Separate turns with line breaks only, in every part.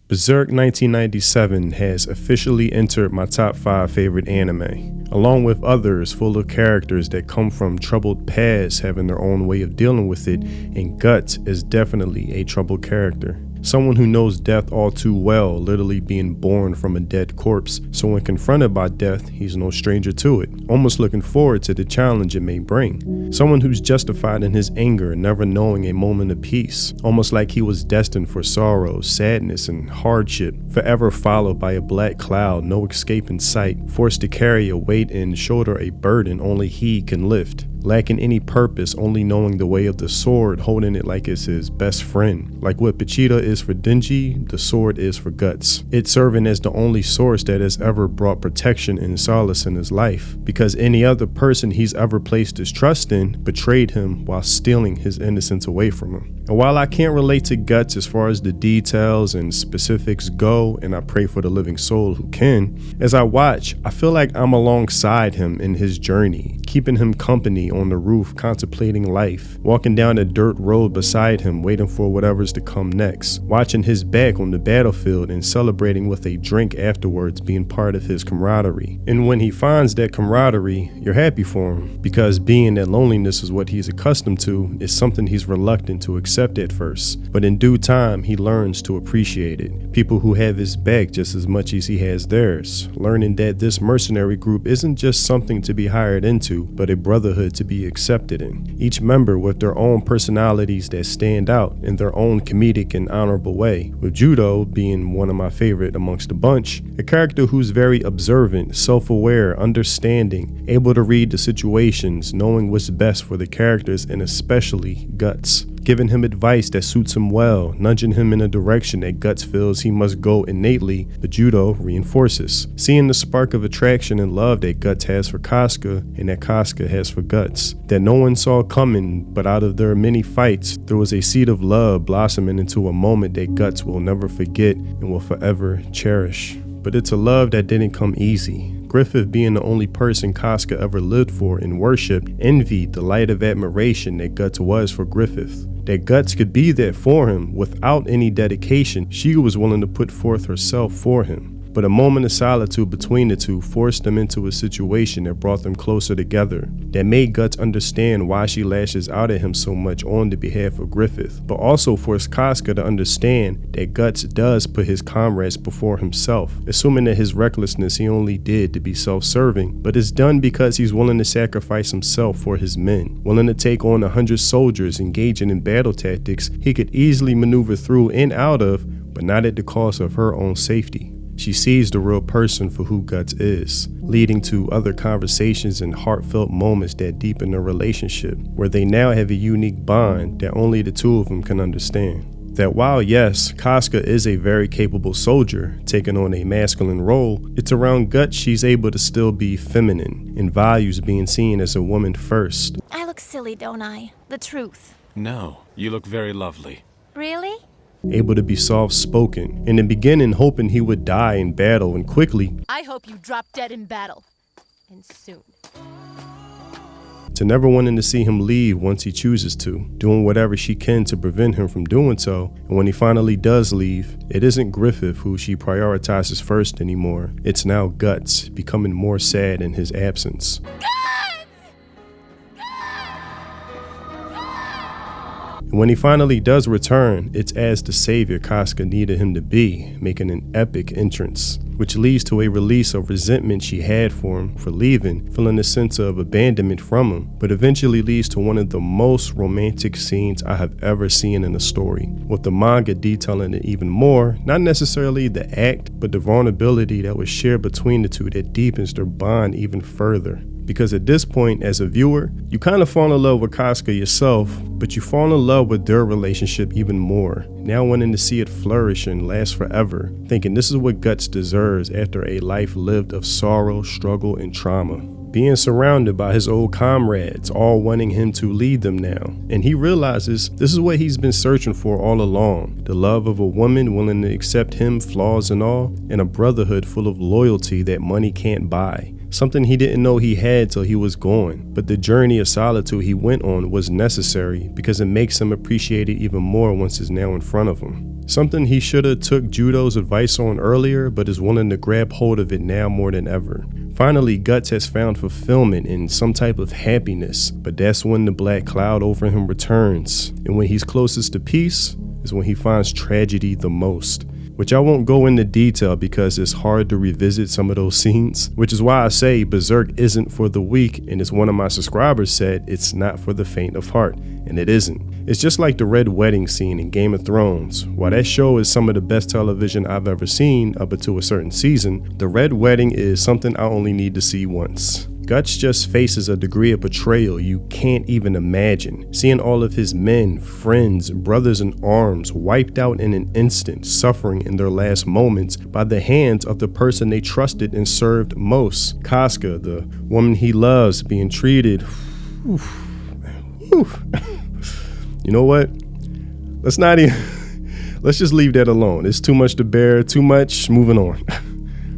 Berserk 1997 has officially entered my top 5 favorite anime, along with others full of characters that come from troubled pasts having their own way of dealing with it, and Guts is definitely a troubled character. Someone who knows death all too well, literally being born from a dead corpse, so when confronted by death, he's no stranger to it, almost looking forward to the challenge it may bring. Someone who's justified in his anger, never knowing a moment of peace, almost like he was destined for sorrow, sadness, and hardship, forever followed by a black cloud, no escape in sight, forced to carry a weight and shoulder a burden only he can lift. Lacking any purpose, only knowing the way of the sword, holding it like it's his best friend. Like what Pachita is for Denji, the sword is for Guts. It's serving as the only source that has ever brought protection and solace in his life, because any other person he's ever placed his trust in betrayed him while stealing his innocence away from him. And while I can't relate to Guts as far as the details and specifics go, and I pray for the living soul who can, as I watch, I feel like I'm alongside him in his journey, keeping him company on the roof, contemplating life, walking down a dirt road beside him, waiting for whatever's to come next, watching his back on the battlefield and celebrating with a drink afterwards, being part of his camaraderie. And when he finds that camaraderie, you're happy for him, because being that loneliness is what he's accustomed to is something he's reluctant to accept at first, but in due time he learns to appreciate it. People who have his back just as much as he has theirs, learning that this mercenary group isn't just something to be hired into, but a brotherhood to be accepted in. Each member with their own personalities that stand out in their own comedic and honorable way, with Judo being one of my favorite amongst the bunch, a character who's very observant, self-aware, understanding, able to read the situations, knowing what's best for the characters and especially Guts. Giving him advice that suits him well, nudging him in a direction that Guts feels he must go innately, but Judo reinforces. Seeing the spark of attraction and love that Guts has for Casca and that Casca has for Guts, that no one saw coming, but out of their many fights, there was a seed of love blossoming into a moment that Guts will never forget and will forever cherish. But it's a love that didn't come easy. Griffith, being the only person Casca ever lived for and worshipped, envied the light of admiration that Guts was for Griffith. That Guts could be there for him without any dedication, she was willing to put forth herself for him. But a moment of solitude between the two forced them into a situation that brought them closer together, that made Guts understand why she lashes out at him so much on the behalf of Griffith, but also forced Casca to understand that Guts does put his comrades before himself, assuming that his recklessness he only did to be self-serving, but it's done because he's willing to sacrifice himself for his men, willing to take on 100 soldiers engaging in battle tactics he could easily maneuver through and out of, but not at the cost of her own safety. She sees the real person for who Guts is, leading to other conversations and heartfelt moments that deepen their relationship, where they now have a unique bond that only the two of them can understand. That while yes, Casca is a very capable soldier, taking on a masculine role, it's around Guts she's able to still be feminine, and values being seen as a woman first.
I look silly, don't I? The truth.
No, you look very lovely.
Really?
Able to be soft-spoken, in the beginning hoping he would die in battle and quickly.
I hope you drop dead in battle. And soon.
To never wanting to see him leave once he chooses to, doing whatever she can to prevent him from doing so, and when he finally does leave, it isn't Griffith who she prioritizes first anymore, it's now Guts, becoming more sad in his absence. And when he finally does return, it's as the savior Casca needed him to be, making an epic entrance, which leads to a release of resentment she had for him for leaving, feeling a sense of abandonment from him, but eventually leads to one of the most romantic scenes I have ever seen in a story, with the manga detailing it even more, not necessarily the act, but the vulnerability that was shared between the two that deepens their bond even further. Because at this point, as a viewer, you kind of fall in love with Casca yourself, but you fall in love with their relationship even more, now wanting to see it flourish and last forever, thinking this is what Guts deserves after a life lived of sorrow, struggle, and trauma. Being surrounded by his old comrades, all wanting him to lead them now, and he realizes this is what he's been searching for all along, the love of a woman willing to accept him, flaws and all, and a brotherhood full of loyalty that money can't buy. Something he didn't know he had till he was gone, but the journey of solitude he went on was necessary because it makes him appreciate it even more once it's now in front of him. Something he should have took Judo's advice on earlier, but is willing to grab hold of it now more than ever. Finally, Guts has found fulfillment in some type of happiness, but that's when the black cloud over him returns. And when he's closest to peace is when he finds tragedy the most. Which I won't go into detail because it's hard to revisit some of those scenes, which is why I say Berserk isn't for the weak, and as one of my subscribers said, it's not for the faint of heart, and it isn't. It's just like the Red Wedding scene in Game of Thrones. While that show is some of the best television I've ever seen up until a certain season, the Red Wedding is something I only need to see once. Guts just faces a degree of betrayal you can't even imagine. Seeing all of his men, friends, brothers in arms wiped out in an instant, suffering in their last moments by the hands of the person they trusted and served most. Casca, the woman he loves, being treated. You know what? Let's just leave that alone. It's too much to bear, too much, moving on.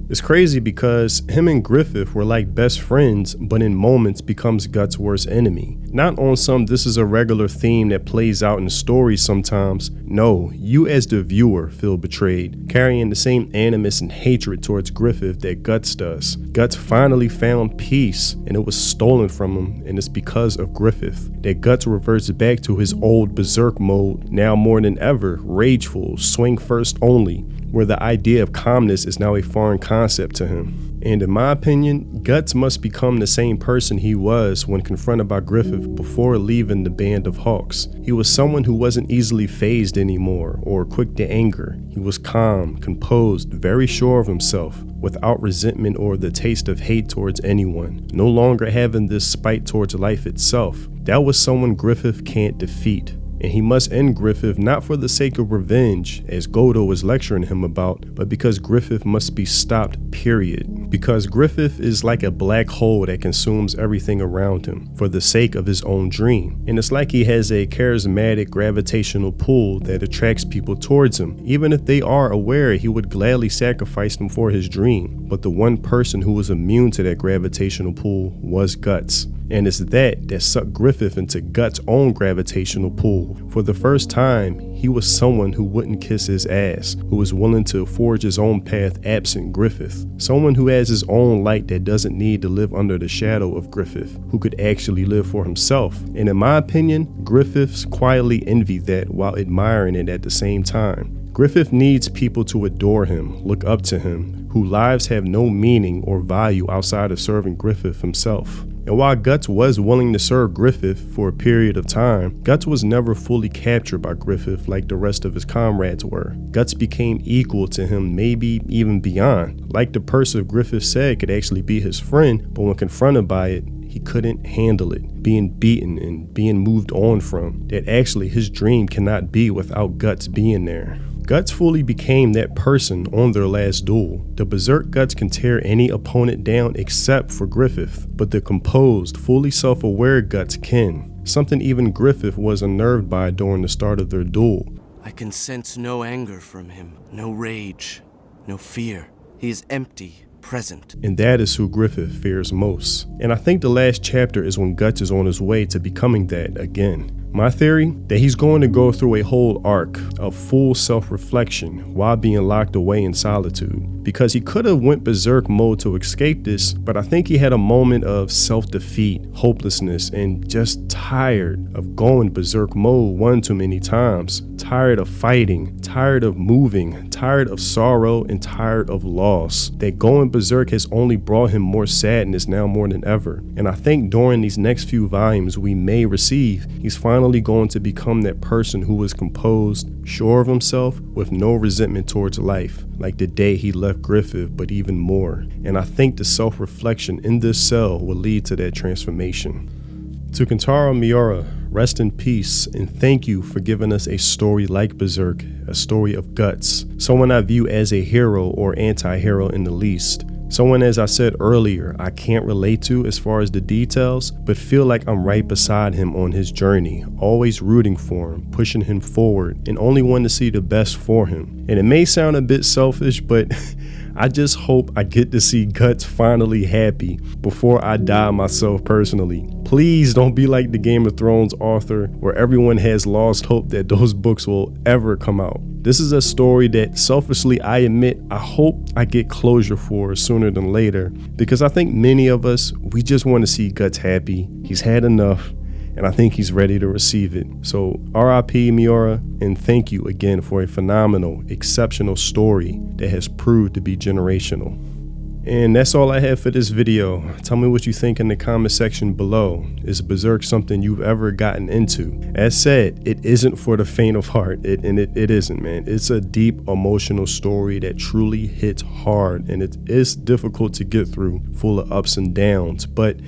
It's crazy because him and Griffith were like best friends, but in moments becomes Guts' worst enemy. Not on some this is a regular theme that plays out in stories sometimes. No, you as the viewer feel betrayed, carrying the same animus and hatred towards Griffith that Guts does. Guts finally found peace, and it was stolen from him, and it's because of Griffith that Guts reverts back to his old Berserk mode, now more than ever, rageful, swing first only, where the idea of calmness is now a foreign concept to him. And in my opinion, Guts must become the same person he was when confronted by Griffith before leaving the band of Hawks. He was someone who wasn't easily fazed anymore or quick to anger. He was calm, composed, very sure of himself, without resentment or the taste of hate towards anyone, no longer having this spite towards life itself. That was someone Griffith can't defeat. And he must end Griffith not for the sake of revenge, as Godo was lecturing him about, but because Griffith must be stopped, period. Because Griffith is like a black hole that consumes everything around him for the sake of his own dream. And it's like he has a charismatic gravitational pull that attracts people towards him, even if they are aware he would gladly sacrifice them for his dream. But the one person who was immune to that gravitational pull was Guts. And it's that sucked Griffith into Guts' own gravitational pull. For the first time, he was someone who wouldn't kiss his ass, who was willing to forge his own path absent Griffith. Someone who has his own light that doesn't need to live under the shadow of Griffith, who could actually live for himself. And in my opinion, Griffiths quietly envy that while admiring it at the same time. Griffith needs people to adore him, look up to him, whose lives have no meaning or value outside of serving Griffith himself. And while Guts was willing to serve Griffith for a period of time, Guts was never fully captured by Griffith like the rest of his comrades were. Guts became equal to him, maybe even beyond. Like the person Griffith said could actually be his friend, but when confronted by it, he couldn't handle it, being beaten and being moved on from. That actually his dream cannot be without Guts being there. Guts fully became that person on their last duel. The Berserk Guts can tear any opponent down except for Griffith, but the composed, fully self-aware Guts can. Something even Griffith was unnerved by during the start of their duel.
I can sense no anger from him, no rage, no fear. He is empty, present.
And that is who Griffith fears most. And I think the last chapter is when Guts is on his way to becoming that again. My theory, that he's going to go through a whole arc of full self-reflection while being locked away in solitude. Because he could have went berserk mode to escape this, but I think he had a moment of self-defeat, hopelessness, and just tired of going berserk mode one too many times. Tired of fighting, tired of moving, tired of sorrow, and tired of loss. That going berserk has only brought him more sadness now more than ever. And I think during these next few volumes we may receive, he's finally going to become that person who was composed, sure of himself, with no resentment towards life, like the day he left Griffith, but even more. And I think the self-reflection in this cell will lead to that transformation. To Kentaro Miura, rest in peace, and thank you for giving us a story like Berserk, a story of Guts, someone I view as a hero or anti-hero in the least. Someone, as I said earlier, I can't relate to as far as the details, but feel like I'm right beside him on his journey, always rooting for him, pushing him forward, and only want to see the best for him. And it may sound a bit selfish, but I just hope I get to see Guts finally happy before I die myself personally. Please don't be like the Game of Thrones author where everyone has lost hope that those books will ever come out. This is a story that selfishly I admit I hope I get closure for sooner than later, because I think many of us, we just want to see Guts happy. He's had enough, and I think he's ready to receive it. So R.I.P. Miura, and thank you again for a phenomenal, exceptional story that has proved to be generational. And that's all I have for this video. Tell me what you think in the comment section below. Is Berserk something you've ever gotten into? As said, it isn't for the faint of heart. It isn't, man. It's a deep emotional story that truly hits hard, and it is difficult to get through, full of ups and downs, but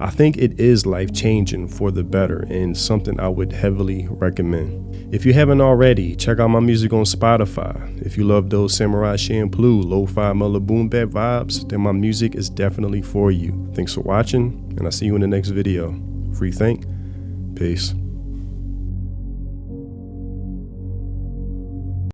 I think it is life-changing for the better and something I would heavily recommend. If you haven't already, check out my music on Spotify. If you love those Samurai Champloo, lo-fi mellow boom bap vibes, then my music is definitely for you. Thanks for watching, and I'll see you in the next video. Free think. Peace.